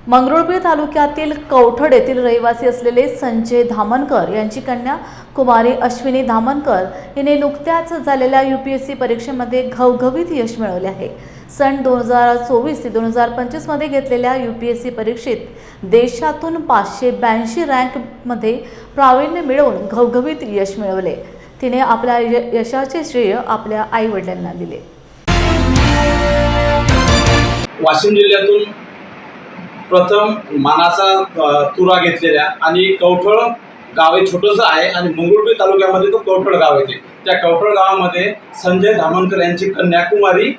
मंगरुळपीर तालुक्यातील कवठड येथील रहिवासी असलेले संजय धामनकर यांची कन्या कुमारी अश्विनी धामनकर हिने नुकत्याच झालेल्या UPSC परीक्षेमध्ये घवघवीत यश मिळवले आहे। सन 2024 ते 2025 मध्ये घेतलेल्या UPSC परीक्षेत देशातून 582 रँकमध्ये प्रावीण्य मिळवून घवघवीत यश मिळवले। तिने आपल्या यशाचे श्रेय आपल्या आई-वडिलांना दिले। वाशिम जिल्ह्यातून प्रथम मानाचा तुरा घेतलेल्या आणि कवठड गाव हे छोटंसं आहे आणि मंगरुळपीर तालुक्यामध्ये तो कवठड गाव येते। त्या कवठड गावामध्ये संजय धामनकर यांची कन्या कुमारी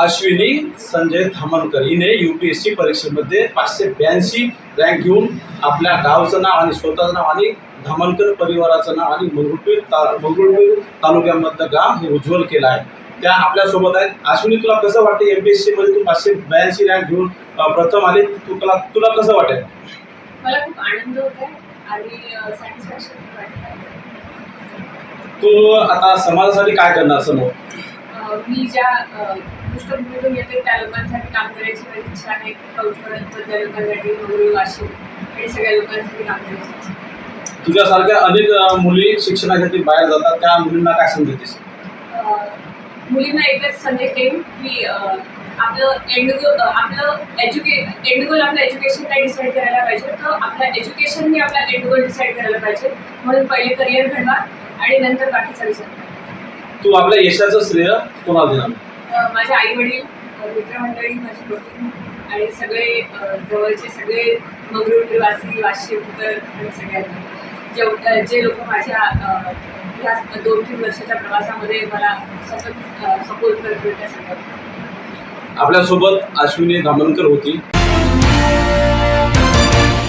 अश्विनी संजय धामनकर हिने UPSC परीक्षेमध्ये 582 रँक घेऊन आपल्या गावचं नाव आणि स्वतःचं नाव आणि धामनकर परिवाराचं नाव आणि मंगरुळपीर तालुक्यामधलं गाव हे उज्ज्वल केलं आहे। त्या आपल्यासोबत आहेत। अश्विनी, तुला कसं वाटतं MPSC मध्ये तू 582 रँक घेऊन प्रथम आली, तुला कसं वाटेल? मला खूप आनंद होत आहे आणि सॅटिस्फॅक्शन वाटतं। तू आता समाजासाठी काय करणार समोर? मी ज्या पृष्ठभूमीतून येते त्या लोकांसाठी काम करायची माझी इच्छा आहे। कवठडच्या लोकांसाठी, मंगरुळ, वाशिम आणि सगळ्या लोकांसाठी काम करायची। तुझ्यासारख्या अनेक मुली शिक्षणासाठी बाहेर जातात, त्या मुलींना काय संदेश देशील? मुलींना एकच संदेश देईन की आपलं एंडगोल आपलं एज्युकेशन काय डिसाईड करायला पाहिजे, तर आपल्या एज्युकेशनने आपला एंडगोल डिसाईड करायला पाहिजे। म्हणून पहिले करिअर घडवा आणि नंतर बाकीचा विचार। तू आपल्या यशाचं श्रेय कोणाला देणार? माझ्या आई वडील, मित्रमंडळी, माझी बहीण आणि सगळे जवळचे सगळे मंगरुळपीरवासी, वाशिमकर आणि सगळ्यांना जे लोक माझ्या या 2-3 वर्षाच्या प्रवासामध्ये मला सतत सपोर्ट करत होते त्या सगळ्यांना। आपल्यासोबत अश्विनी धामनकर होती।